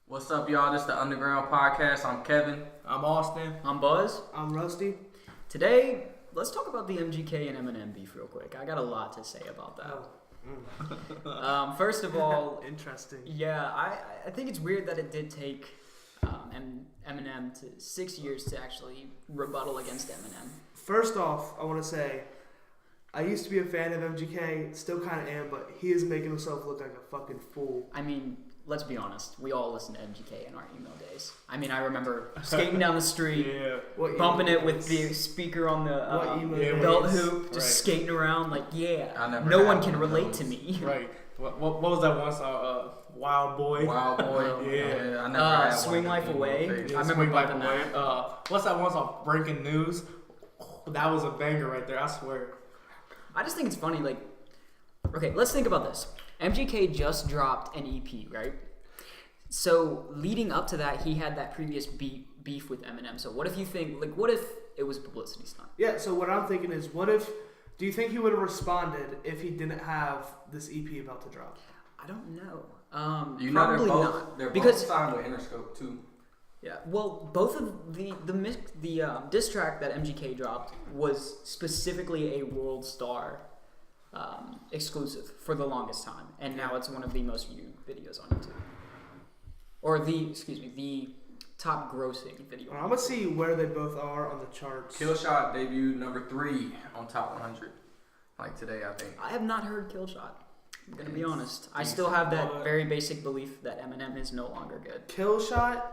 What's up, y'all? This is the Underground Podcast. I'm Kevin. I'm Austin. I'm Buzz. I'm Rusty. Today, let's talk about the MGK and Eminem beef real quick. I got a lot to say about that. First of all, interesting. Yeah, I think it's weird that it did take Eminem to 6 years to actually rebuttal against Eminem. First off, I want to say, I used to be a fan of MGK, still kind of am, but he is making himself look like a fucking fool. I mean, let's be honest. We all listened to MGK in our emo days. I mean, I remember skating down the street, bumping it with the speaker on the belt hoop, just skating around like, no one can relate to me. Right. What was that one song? Wild Boy. Wild Boy. Yeah. I never had Swing one. Life Away. Yeah, I remember Swing Life bumping Away. that. What's that one song? Breaking News. That was a banger right there. I swear. I just think it's funny. Like, okay, let's think about this. MGK just dropped an EP, right? So leading up to that, he had that previous beef with Eminem. So what if it was a publicity stunt? Yeah, so what I'm thinking is, do you think he would have responded if he didn't have this EP about to drop? I don't know. Probably not. They're because both signed with Interscope too. Yeah, well, both of the diss track that MGK dropped was specifically a World Star exclusive for the longest time, and now it's one of the most viewed videos on YouTube. Or the top grossing video. I'm gonna see where they both are on the charts. Killshot debuted number 3 on Top 100, like today, I think. I have not heard Killshot. I'm gonna be honest. I still have that very basic belief that Eminem is no longer good. Killshot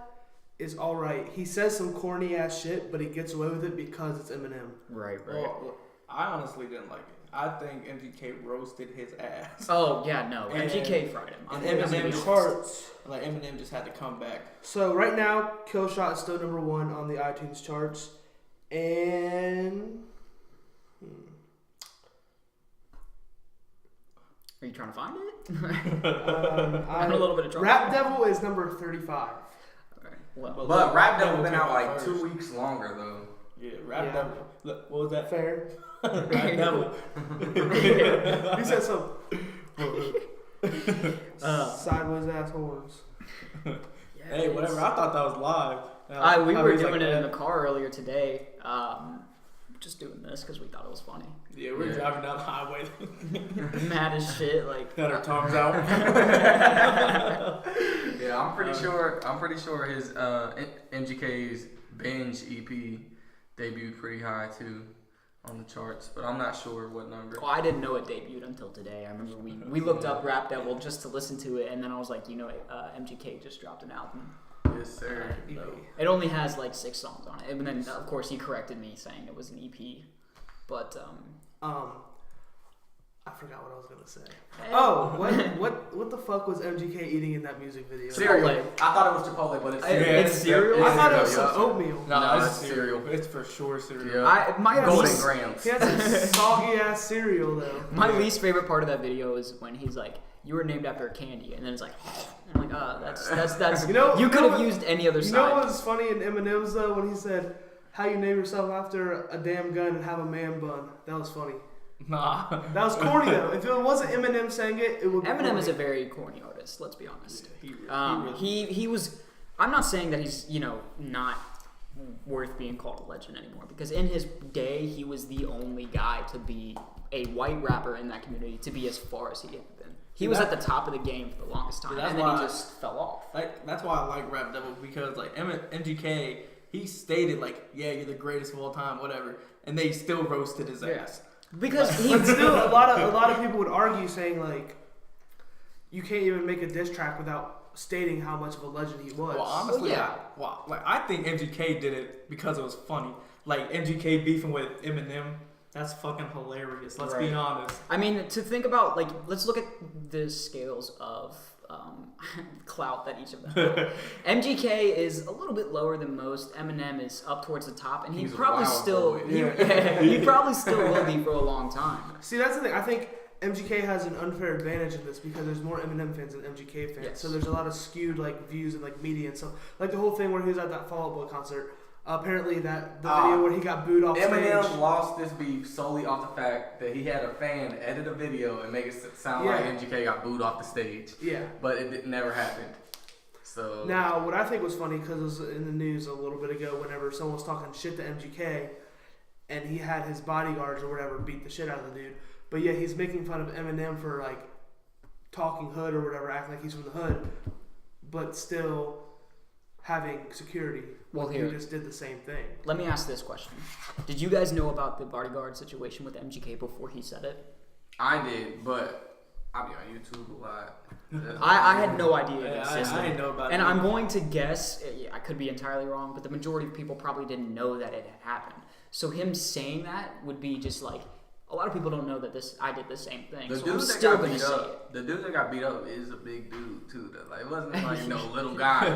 is alright. He says some corny ass shit, but he gets away with it because it's Eminem. Right. Well, I honestly didn't like it. I think MGK roasted his ass. Oh yeah, no. MGK fried him. And Eminem charts. Like Eminem just had to come back. So right now, Killshot is still number 1 on the iTunes charts, and Are you trying to find it? I'm in a little bit of trouble. Rap Devil is number 35. Well, But Rap Devil been out like 2 weeks longer though. Yeah, Rap Devil. Look, what was that? Fair. Rap Devil. He said some sideways ass horns. Hey, whatever. I thought that was live. We were doing it in the car earlier today. Just doing this because we thought it was funny. Yeah, we were driving down the highway. Mad as shit, like had our tongues out. Yeah, I'm pretty sure his MGK's Binge EP debuted pretty high too on the charts, but I'm not sure what number. Oh, I didn't know it debuted until today. I remember we looked up Rap Devil just to listen to it, and then I was like, MGK just dropped an album. Yes, sir. It only has like 6 songs on it, and then of course he corrected me saying it was an EP. But I forgot what I was gonna say. Oh, what the fuck was MGK eating in that music video? Cereal. I thought it was Chipotle, but it's cereal. I thought it was some oatmeal. No, it's cereal. It's for sure cereal. Yeah. Golden Grams. He had some soggy ass cereal though. My least favorite part of that video is when he's like, "You were named after a candy," and then it's like, I'm like, that's you could have used any other side. You know what was funny in Eminem's though when he said, "How you name yourself after a damn gun and have a man bun?" That was funny. Nah. That was corny though. If it wasn't Eminem saying it would be Eminem corny. is a very corny artist, let's be honest. Yeah, he was, I'm not saying that he's, not worth being called a legend anymore, because in his day, he was the only guy to be a white rapper in that community to be as far as he had been. He was at the top of the game for the longest time, and then he just fell off. That's why I like Rap Devil, because like MGK, he stated like, yeah, you're the greatest of all time, whatever, and they still roasted his ass. Because but still, a lot of people would argue saying like, you can't even make a diss track without stating how much of a legend he was. Well, honestly, yeah. I think MGK did it because it was funny. Like MGK beefing with Eminem, that's fucking hilarious. Let's be honest. I mean, to think about, like, let's look at the scales of clout that each of them have. MGK is a little bit lower than most. Eminem is up towards the top, and he probably still he probably still will be for a long time. See, that's the thing. I think MGK has an unfair advantage in this because there's more Eminem fans than MGK fans. Yes. So there's a lot of skewed like views and like media and stuff. Like the whole thing where he was at that Fall Out Boy concert. Apparently the video where he got booed off Eminem stage. lost this beef solely off the fact that he had a fan edit a video and make it sound like MGK got booed off the stage. Yeah. But it never happened. So Now, what I think was funny, because it was in the news a little bit ago, whenever someone was talking shit to MGK, and he had his bodyguards or whatever beat the shit out of the dude. But yeah, he's making fun of Eminem for like talking hood or whatever, acting like he's from the hood, but still having security. Well, He here, just did the same thing. let me ask this question. Did you guys know about the bodyguard situation with MGK before he said it? I did, but I be on YouTube a lot. I had no idea it Yeah, existed. I didn't know about it. And I'm going to guess, I could be entirely wrong, but the majority of people probably didn't know that it had happened. So him saying that would be just like, a lot of people don't know that I did the same thing. The So dude I'm that still got going to beat say it. up, the dude that got beat up is a big dude too. Though. Like it wasn't like no little guy.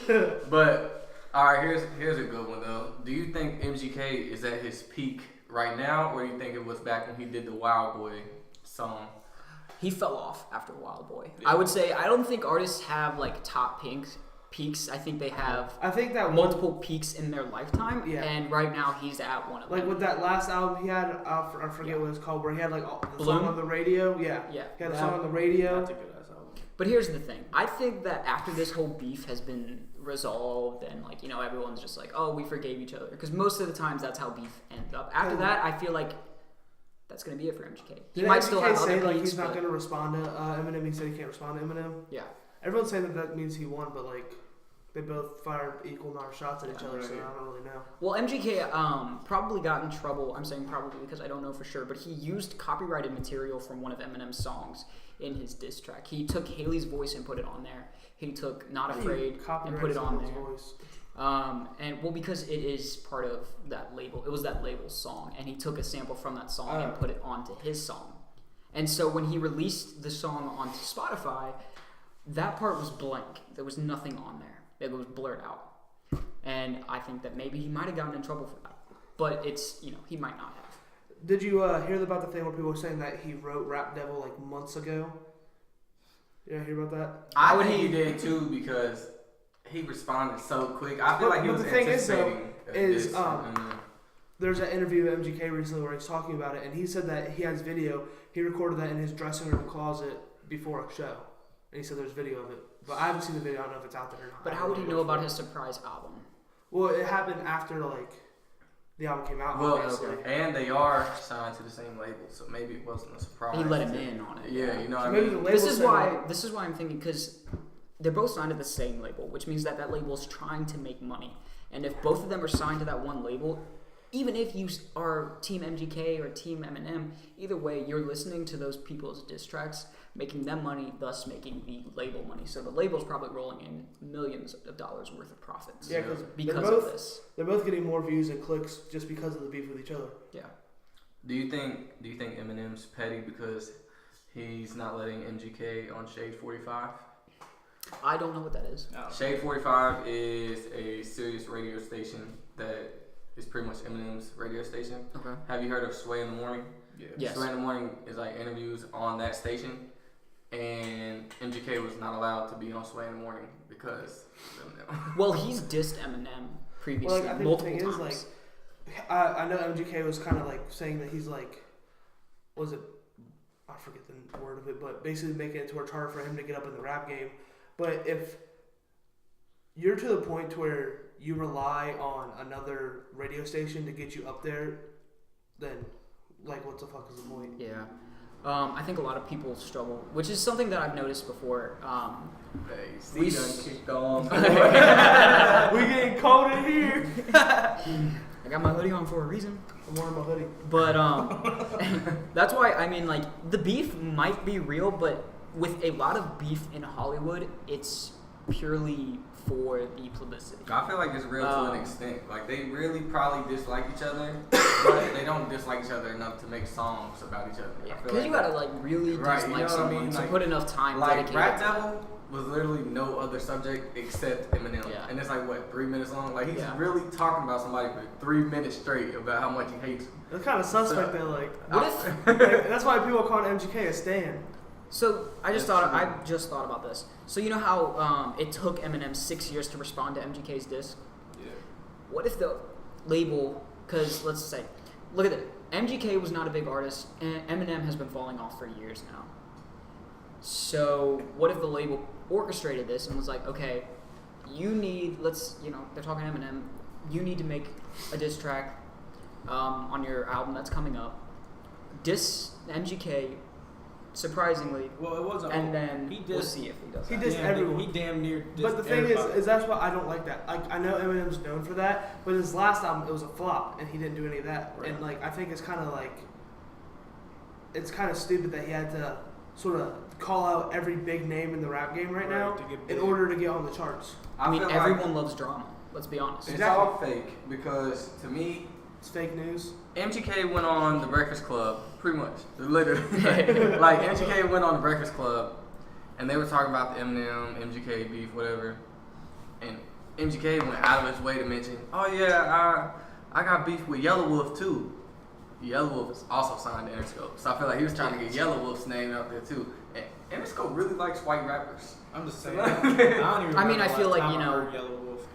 Though. But all right, here's a good one though. Do you think MGK is at his peak right now, or do you think it was back when he did the Wild Boy song? He fell off after Wild Boy. Yeah. I would say, I don't think artists have like top peaks. I think they have I think that multiple peaks in their lifetime. Yeah. And right now he's at one of like them. with that last album he had, I forget what it's called, where he had like the Bloom? song on the radio. Yeah. Yeah. He had a song on the radio. That's a good ass album. But here's the thing. I think that after this whole beef has been resolved and like, everyone's just like, oh, we forgave each other. Because most of the times that's how beef ends up. After that, I feel like that's going to be it for MGK. He Did might MGK still have say other like peaks, he's not but- going to respond to Eminem? He said he can't respond to Eminem. Yeah. Everyone's saying that means he won, but like they both fired equal number of shots at each other, so I don't really know. Well, MGK probably got in trouble. I'm saying probably because I don't know for sure, but he used copyrighted material from one of Eminem's songs in his diss track. He took Haley's voice and put it on there. He took Not Afraid and put it on there. Voice. Because it is part of that label. It was that label's song, and he took a sample from that song and put it onto his song. And so when he released the song onto Spotify, that part was blank. There was nothing on there. It was blurred out. And I think that maybe he might have gotten in trouble for that. But it's, he might not have. Did you hear about the thing where people were saying that he wrote Rap Devil like months ago? Yeah, hear about that? I think he did too because he responded so quick. I feel like he But was the thing is, though, anticipating. There's an interview with MGK recently where he's talking about it, and he said that he has video. He recorded that in his dressing room closet before a show, and he said there's video of it. But I haven't seen the video. I don't know if it's out there or not. But how would he know about his surprise album? Well, it happened after like the album came out. Well, obviously. and they are signed to the same label, so maybe it wasn't a surprise. He let him in on it. Yeah, you know what I Maybe mean? the label This is said why I'm thinking, because they're both signed to the same label, which means that label is trying to make money. And if both of them are signed to that one label, even if you are Team MGK or Team Eminem, either way, you're listening to those people's diss tracks, making them money, thus making the label money. So the label's probably rolling in millions of dollars worth of profits. Yeah, because of this. They're both getting more views and clicks just because of the beef with each other. Yeah. Do you think Eminem's petty because he's not letting MGK on Shade 45? I don't know what that is. No. Shade 45 is a Sirius radio station that is pretty much Eminem's radio station. Okay. Have you heard of Sway in the Morning? Yeah. Yes. Sway in the Morning is like interviews on that station, and MGK was not allowed to be on Sway in the Morning because of Eminem. Well, he's dissed Eminem previously Well, like, I think multiple the thing times. is, I know MGK was kind of like saying that he's like, was it? I forget the word of it, but basically making it to where it's harder for him to get up in the rap game. But if you're to the point to where you rely on another radio station to get you up there, then like what the fuck is the point? Yeah. I think a lot of people struggle, which is something that I've noticed before. Hey, We done kicked on. We getting cold in here. I got my hoodie on for a reason. I'm wearing my hoodie. But that's why, I mean, like, the beef might be real, but with a lot of beef in Hollywood, it's purely for the publicity. I feel like it's real to an extent. Like they really probably dislike each other, but they don't dislike each other enough to make songs about each other. Yeah, I feel because you gotta, like, really Right, dislike you know what I someone mean? to Like- put enough time like dedicated Rap to Devil was literally no other subject except Eminem, Yeah. and it's like what 3 minutes long. Like he's Yeah. really talking about somebody for 3 minutes straight about how much he hates him. It's kind of suspect that like. What if... Like, that's why people call MGK a stan. So, I just That's thought about this. So, you know how it took Eminem 6 years to respond to MGK's diss? Yeah. What if the label, because let's say, look at it, MGK was not a big artist, and Eminem has been falling off for years now. So what if the label orchestrated this and was like, okay, they're talking Eminem, you need to make a diss track on your album that's coming up. Diss MGK, surprisingly. Well, it wasn't. And then we'll see if he does He that. dissed everyone. He damn near dissed But the thing everybody. is that's why I don't like that. Like I know Eminem's known for that, but his last album it was a flop, and he didn't do any of that. Right. And like I think it's kind of stupid that he had to sort of call out every big name in the rap game right now to get in big. order to get on the charts. I mean, feel everyone loves drama. Let's be honest. It's Exactly. all fake because to me, It's fake news. MGK went on the Breakfast Club, pretty much, literally. Like MGK went on the Breakfast Club, and they were talking about the Eminem, MGK beef, whatever. And MGK went out of his way to mention, "Oh yeah, I got beef with Yellow Wolf too." Yellow Wolf is also signed to Interscope, so I feel like he was trying to get Yellow Wolf's name out there too. And Interscope really likes white rappers. I'm just saying. I don't even I mean, remember I feel last like, time you I know- heard Yellow Wolf.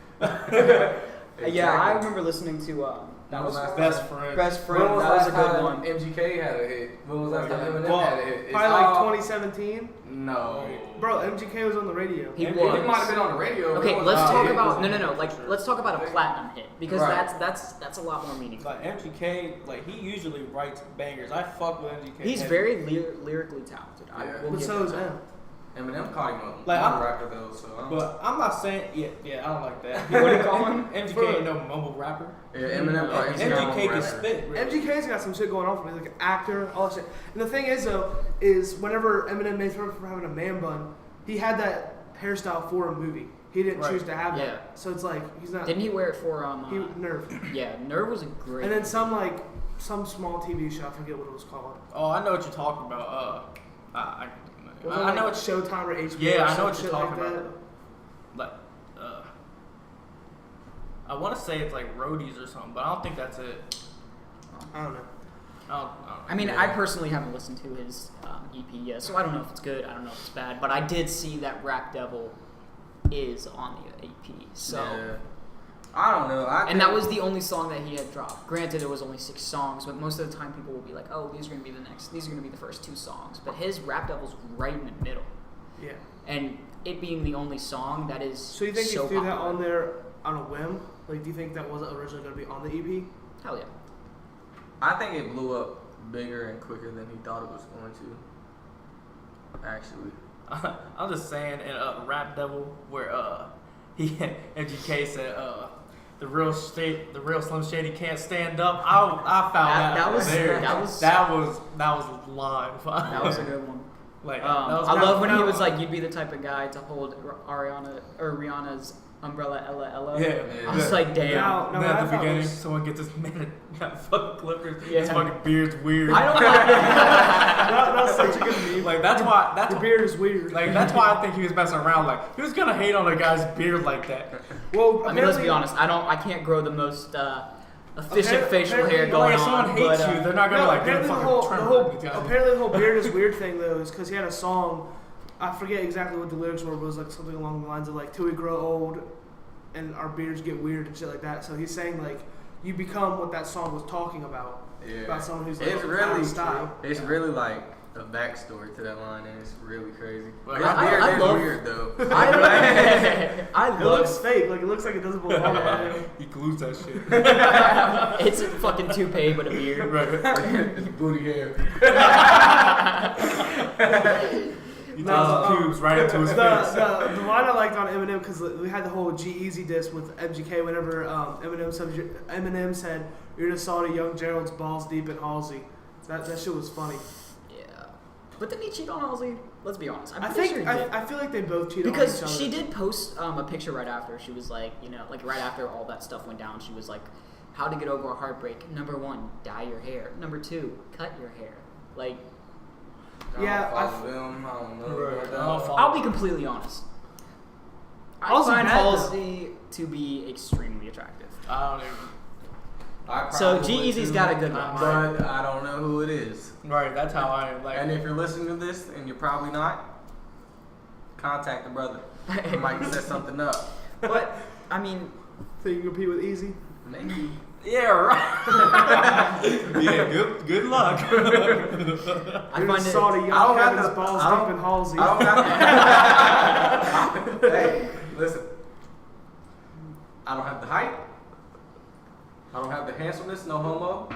Yeah, I remember listening to that was Best Friend. Best Friend. When was That was a last good time one. MGK had a hit? When was last time Eminem Well, had a hit? It's Probably like all- 2017. No. Bro, MGK was on the radio. He It was. might have been on the radio. Okay, It was let's not. talk It about was- no. Like, let's talk about a platinum hit because Right. that's a lot more meaningful. Like MGK, like he usually writes bangers. I fuck with MGK. He's very lyrically talented. I Yeah. will But give so him is that. M. Eminem caught him up. Like, I'm I'm- a rapper though, so I don't. But I'm not saying, yeah, I don't like that. What do you call him? MGK ain't no mumble rapper. Yeah, Eminem caught him MGK can rapper. spit. Really. MGK's got some shit going on for me, like an actor, all that shit. And the thing is though, is whenever Eminem made fun for having a man bun, he had that hairstyle for a movie. He didn't Right. choose to have Yeah. that. So it's like he's not. Didn't he wear it for He Nerve. Yeah, Nerve was a great. And then some small TV show. I forget what it was called. Oh, I know what you're talking about. Was it I like know what Showtime or HBO. Yeah, or I know some what you're shit talking like about. that. Like, I want to say it's like roadies or something, but I don't think that's it. I don't know. I mean, Yeah. I personally haven't listened to his EP yet, so I don't know if it's good. I don't know if it's bad, but I did see that Rap Devil is on the EP. So, Yeah. I don't know. and that was the only song that he had dropped. Granted, it was only 6 songs, but most of the time people will be like, "Oh, these are gonna be the next. These are gonna be the first 2 songs." But his Rap Devil's right in the middle, Yeah. and it being the only song that is So you think so he threw that popular. on there on a whim? Like, do you think that wasn't originally going to be on the EP? Hell yeah. I think it blew up bigger and quicker than he thought it was going to. Actually. I'm just saying in Rap Devil where MGK said the real Slim Shady can't stand up. I found That was- there. that was- that was live. That was a good one. Like that was I love when he that was like, "You'd be the type of guy to hold Rihanna's umbrella, Ella." Yeah. I was like, "Damn." Now- And what then I at the thought beginning, was- someone gets this man got fucking clippers. Yeah. His fucking beard's weird. I don't like That's such a good meme. like that's why Your beard is weird. like that's why I think he was messing around. Like he was gonna hate on a guy's beard like that. Well, I mean, let's be apparently- honest. I can't grow the most efficient facial hair apparently- going Like if someone on. hates but, you, they're not gonna No, like get a apparently the fucking whole, trim. apparently the whole beard is weird thing though is because he had a song. I forget exactly what the lyrics were, but it was like something along the lines of like, "Till we grow old, and our beards get weird and shit like that." So he's saying like, you become what that song was talking about. Yeah. About someone who's like It's out really of style. It's really like a backstory to that line, and it's really crazy. Like, His I beard is love- weird though. I It looks love. fake. Like it looks like it doesn't belong. on him. He glues that shit. It's a fucking toupee, but a beard. It's booty hair. He takes No, the cubes right into his The face. line I liked on Eminem because we had the whole G-Eazy diss with MGK whenever Eminem said, "You're just salty young Gerald's balls deep in Halsey." That shit was funny. Yeah. But didn't he cheat on Halsey? Let's be honest. I'm I pretty think sure he did. I feel like they both cheated Because on each other. she did post a picture right after. She was like, like right after all that stuff went down, she was like, "How to get over a heartbreak? Number 1, dye your hair. Number 2, cut your hair." Like, Yeah, I don't follow them. I don't know. Right. about that. I don't follow- I'll be completely honest. I Halsey find bad, though. Halsey to be extremely attractive. I don't even. I So probably would G-Eazy's too, got a good one. but I don't know who it is. Right, that's how I am. Like, And if you're listening to this and you're probably not, contact the brother. He might set something up. But I mean, So you can compete with Easy. Maybe. Yeah, right. Yeah, good luck. I You find just saw the it. young Kevin's balls deep in Halsey. I don't got hey, listen. I don't have the height. I don't have the handsomeness, no homo.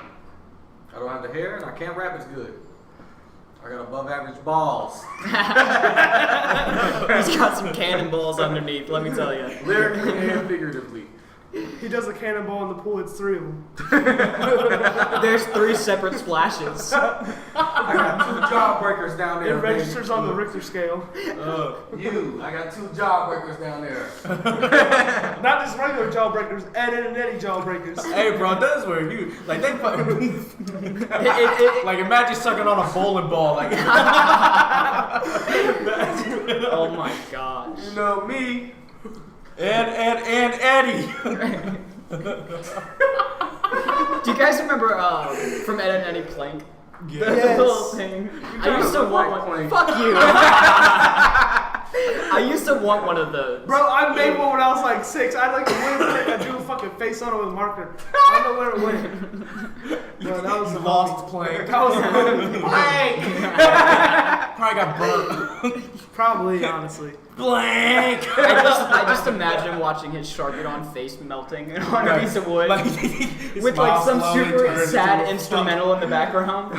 I don't have the hair, and I can't rap as good. I got above average balls. He's got some cannonballs underneath, let me tell you. Lyrically and figuratively. He does a cannonball in the pool. It's 3 of them. There's 3 separate splashes. I got 2 jawbreakers down It there. registers baby. on the Richter scale. I got 2 jawbreakers down there. Not just regular jawbreakers, Ed and Eddie jawbreakers. Hey, bro, those were huge. Like they fucking. It- Like imagine sucking on a bowling ball. Like. oh my gosh. You know me. And Eddie. Do you guys remember from Ed and Eddie Plank? Yes. The little thing. I used to want one. Plank. Fuck you. I used to want one of those. Bro, I made one when I was like 6. I had like a win. I drew a fucking face on it with a marker. I don't know where it went. Bro, that was You a lost Plank. That was a Plank. Probably got burnt. Probably, honestly. Blank. I just imagine watching his Sharpie-on face melting on a piece of wood with like some super sad instrumental in the background.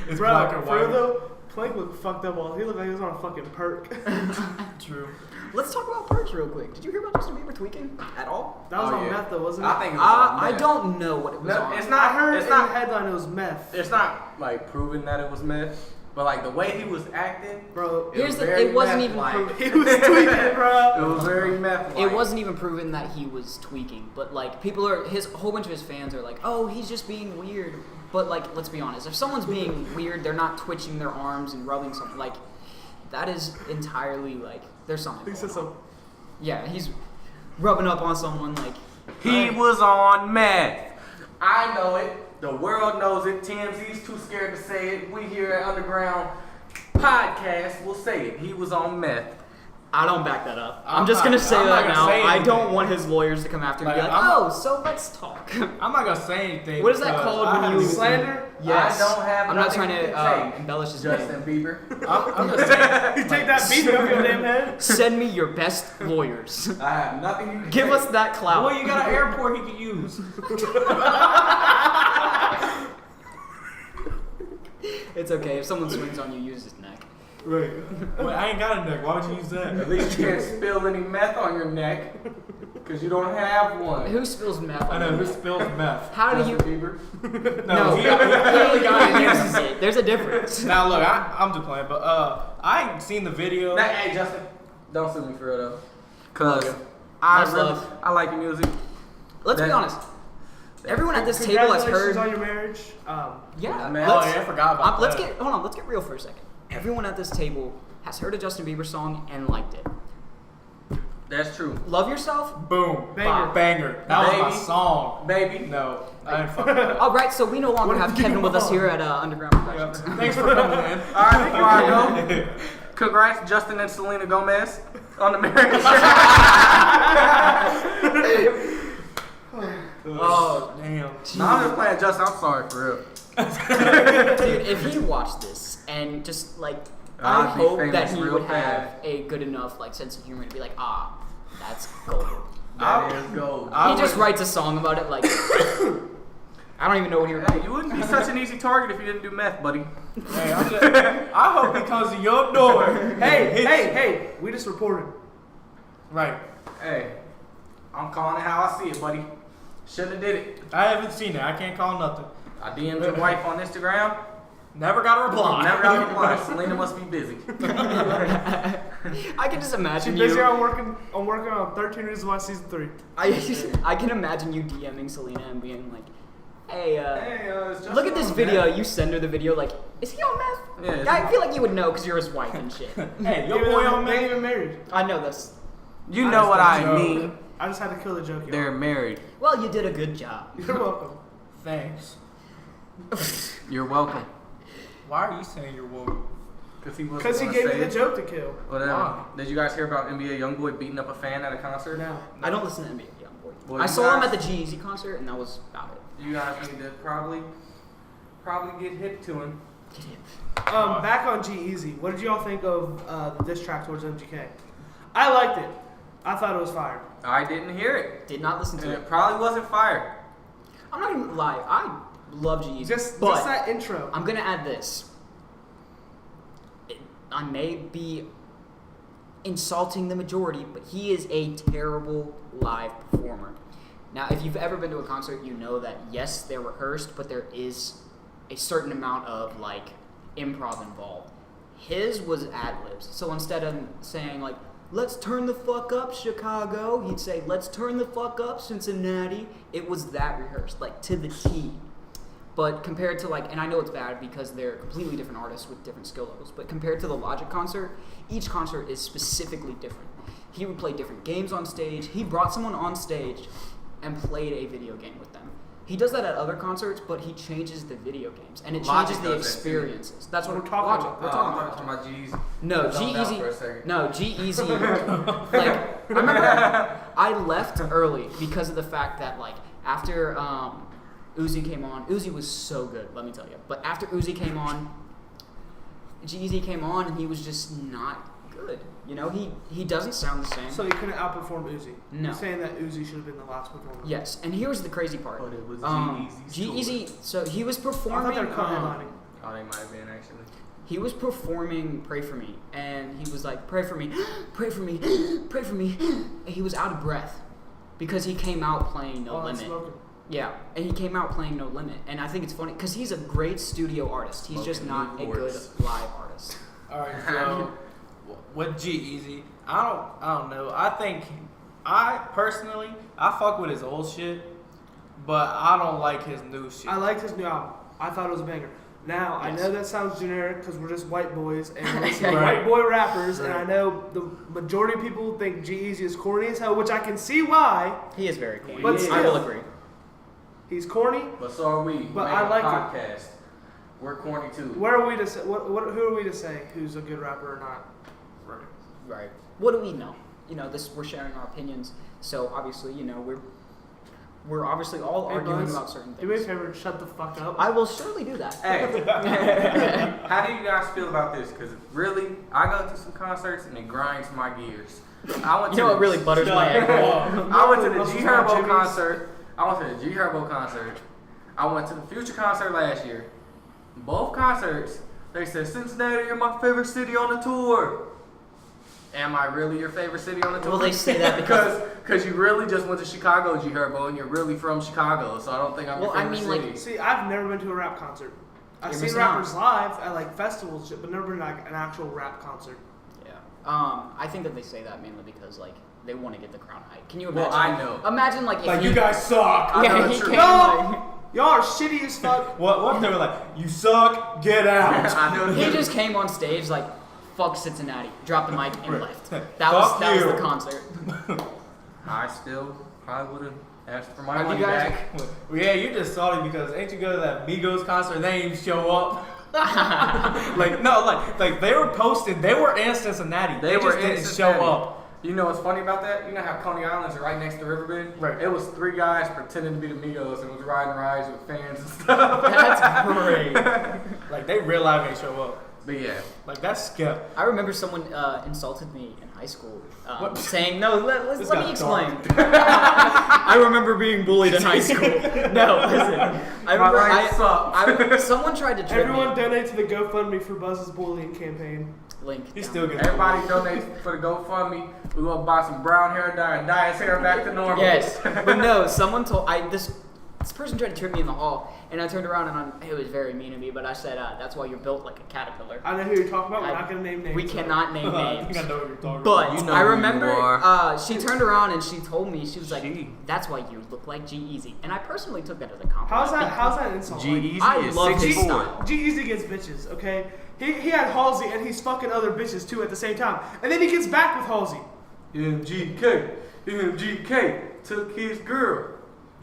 It's Bro, black and for real white. though, Plank looked fucked up. He looked like he was on a fucking perk. True. Let's talk about perks real quick. Did you hear about Justin Bieber tweaking at all? That was Oh, on yeah. meth though, wasn't it? I think it was on I meth. don't know what it was No, on. it's I not. heard It's in not. the headline it was meth. It's not like proven that it was meth, but like the way he was acting, Bro, it was Here's the- very it wasn't even meth-like. proven. he was tweaking, bro. It was very meth. It wasn't even proven that he was tweaking, but like a whole bunch of his fans are like, oh, he's just being weird. But like, let's be honest, if someone's being weird, they're not twitching their arms and rubbing something. Like, that is entirely like, there's something. He said going on. so. Yeah, he's rubbing up on someone like. He was on meth. I know it. The world knows it. TMZ's too scared to say it. We here at Underground Podcast will say it. He was on meth. I don't back that up. I'm I'm just not- gonna say I'm not that gonna now. say I don't anything. want his lawyers to come after me and be Like, like, I'm- oh, so let's talk. I'm not gonna say anything. What is that because called I when haven't you- seen- Slander? Yes. I don't have I'm not nothing trying to to take. embellish his Justin name. Bieber. I'm just saying. You take that beat off your damn head. Send me your best lawyers. I have nothing you can Give take. us that clout. Well, you got an airport he could use. It's okay. If someone swings on you, use his neck. Right. Wait, I ain't got a neck. Why would you use At that? least you can't spill any meth on your neck, because you don't have one. Who spills meth? I on know their who neck? spills meth. How do you? Justin Bieber. No, he he clearly got it. uses it. There's a difference. Now look, I'm just playing, but I ain't seen the video. Now, hey Justin, don't sue me for it though, cause Okay. I Much really love. I like your music. Let's be That- honest. Everyone at this table has Congratulations heard. on your marriage. Yeah. Man. Oh let's- yeah, I forgot about let's that. get hold on. Let's get real for a second. Everyone at this table has heard a Justin Bieber song and liked it. That's true, Love Yourself. Boom. Banger. Banger. That was my Baby. song. baby. No, I didn't fuck with that. All right, so we no longer What have did you Kevin with us want? here at Underground Productions. Thanks for coming in. All right, before I go, congrats Justin and Selena Gomez on the marriage. Oh damn. No, I'm just playing Justin. I'm sorry for real. Dude, if he watched this and just like, I I'd be hope famous that he real would have fast. a good enough like sense of humor to be like, ah, that's gold. That is gold. I He just would- writes a song about it like, I don't even know what he Hey, wrote. you wouldn't be such an easy target if you didn't do meth, buddy. Hey, I hope he comes to your door. Hey, we just reported. Right. Hey, I'm calling it how I see it, buddy. Shouldn't have did it. I haven't seen it. I can't call nothing. I DM'd your wife on Instagram. Never got a reply. Never got a reply. Selena must be busy. I can just She's imagine busy you. on working on 13 Reasons Why season 3. I can imagine you DMing Selena and being like, hey, Hey, it's just look at this on video. meth. You send her the video like, is he on meth? Yeah, is I he- feel like you would know because you're his wife and shit. Hey, your Even boy though on they ain't me. even married. I know this. You know what I joke. mean. I just had to kill the joke. They're Y'all. married. Well, you did a good job. You're welcome. Thanks. You're welcome. Why are you saying you're woke? Because he was. Because he gave me the joke to kill. Whatever. Why? Did you guys hear about NBA YoungBoy beating up a fan at a concert? Now. I don't listen to NBA Youngboy. Well, I you saw him at guys- the G-Eazy concert, and that was about it. You guys need to probably get hip to him. Back on G-Eazy, what did y'all think of the diss track towards MGK? I liked it. I thought it was fire. I didn't hear it. Did not listen And to it it. probably wasn't fire. I'm not gonna lie. I love G-Eazy, Just but that intro. I'm gonna add this. I may be insulting the majority, but he is a terrible live performer. Now, if you've ever been to a concert, you know that yes, they're rehearsed, but there is a certain amount of like improv involved. His was ad-libs. So instead of saying like, let's turn the fuck up, Chicago, he'd say, let's turn the fuck up, Cincinnati. It was that rehearsed, like to the T. But compared to like, and I know it's bad because they're completely different artists with different skill levels, but compared to the Logic concert, each concert is specifically different. He would play different games on stage. He brought someone on stage and played a video game with them. He does that at other concerts, but he changes the video games and it Logic changes the does that too. experiences. That's what We're talking Logic. about. We're I'm talking talking about. about G's. No, Zoned out G-Eazy. for a second. No, G-Eazy. Like, I remember I left early because of the fact that, like, after Uzi came on, Uzi was so good, let me tell you. But after Uzi came on, G-Eazy came on, and he was just not good. You know, he doesn't sound the same. So he couldn't outperform Uzi. No. You're saying that Uzi should have been the last performer. Yes, and here's the crazy part. But it was G-Eazy's G-Eazy, so he was I thought performing. they were co-headlining. Oh, they might have been actually. He was performing Pray For Me, and he was like, pray for me, pray for me, pray for me. And he was out of breath because he came out playing No Oh, that's Limit. smoking. Yeah, and he came out playing No Limit. And I think it's funny because he's a great studio artist. He's just Smoking not a good Newports. live artist. All right, so with G-Eazy, I don't know. I personally fuck with his old shit, but I don't like his new shit. I liked his new album. I thought it was a banger. Now, I Yes. know that sounds generic because we're just white boys and we're listening to Right. white boy rappers, and Right. I know the majority of people think G-Eazy is corny as hell, which I can see why. He is very corny. But I still. will agree. He's corny. But so are we. But We I make a like podcast. We're corny too. Where are we to say? Who are we to say who's a good rapper or not? Right. What do we know? You know, we're sharing our opinions. So obviously, you know, we're obviously all Hey, arguing Buzz, about certain Do me a things. favor, shut the fuck up. I will surely do that. Hey, how do you guys feel about this? Because really, I go to some concerts and it grinds my gears. I went You know what really butters my egg? I went to the Russell's G got Herbo Jimmy's. concert. I went to the G Herbo concert. I went to the Future concert last year. Both concerts, they said Cincinnati, you're my favorite city on the tour. Am I really your favorite city on the tour? Well, they say that because- because you really just went to Chicago, G Herbo, and you're really from Chicago, so I don't think I'm your Well, I favorite mean, like- city. See, I've never been to a rap concert. I've You're seen missing rappers live at like festivals, and shit, but never been like an actual rap concert. Yeah. I think that they say that mainly because like they want to get the crowd hype. Can you Well, imagine? I know. Imagine like if like he, you guys suck. I know Yeah, it's he true. came No! like, Y'all are shitty as fuck. What they were like? You suck. Get out. I know he it's just came on stage like, "Fuck Cincinnati," dropped the mic and left. That Fuck was you. the concert. I still probably would have asked for my Have money you guys- back. Well, yeah, you just salty because ain't you go to that Migos concert and they didn't show up? Like no, like they were posted. They were in Cincinnati. They were just in didn't Cincinnati. show up. You know what's funny about that? You know how Coney Island's right next to Riverbend? Right. It was 3 guys pretending to be the Migos and was riding rides with fans and stuff. That's great. Like they real life ain't show up. But yeah. Like that's skip. I remember someone insulted me in high school, What? saying, "No, let This me got explain." I remember being bullied in high school. No, listen. I remember life sucked. someone tried to trick Everyone me. donate to the GoFundMe for Buzz's bullying campaign. Link. He down still below. gets Everybody donate for the GoFundMe. We're going to buy some brown hair dye and dye his hair back to normal. Yes, but no. Someone told this person tried to trick me in the hall, and I turned around and it was very mean of me. But I said, "That's why you're built like a caterpillar." I know who you're talking about. We're I- not gonna name names. We cannot name I think names. I know what you're talking But You know I who you remember are. she turned around and she told me, she was like, She. "That's why you look like G-Eazy," and I personally took that as a compliment. How's that insult? G-Eazy I is love his 6'4". style. G-Eazy gets bitches, okay? He had Halsey and he's fucking other bitches too at the same time. And then he gets back with Halsey. MGK took his girl.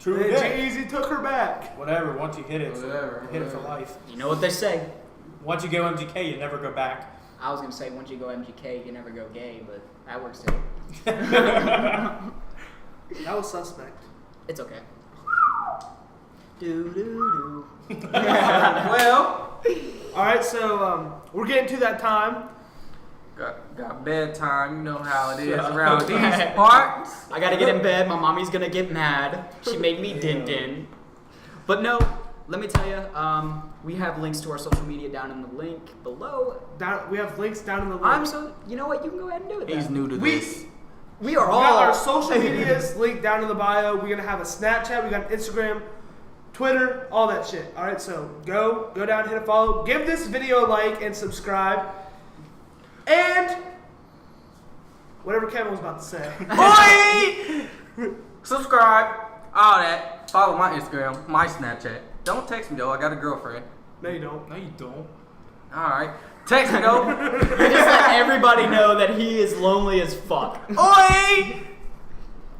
True. And Yeah. G-Eazy took her back. Whatever. Once you hit it, Whatever, you hit it for whatever. life. You know what they say. Once you go MGK, you never go back. I was gonna say once you go MGK, you never go gay, but that works too. That was suspect. It's okay. Do do do. Well, all right. So we're getting to that time. Got bedtime. You know how it is So- around these parts. I gotta get in bed. My mommy's gonna get mad. She made me din din. But no, let me tell you, we have links to our social media down in the link below. We have links down in the link. You know what? You can go ahead and do it. He's then. new to this. We are We all got our social medias linked down in the bio. We're gonna have a Snapchat. We got Instagram, Twitter, all that shit. All right, so go down, hit a follow, give this video a like and subscribe, and whatever Kevin was about to say. Boy! Subscribe, all that. Follow my Instagram, my Snapchat. Don't text me though. I got a girlfriend. No, you don't. No, you don't. All right, text me though. Just let everybody know that he is lonely as fuck. Oi!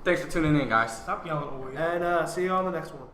Thanks for tuning in, guys. Stop yelling, Oreo. And see you on the next one.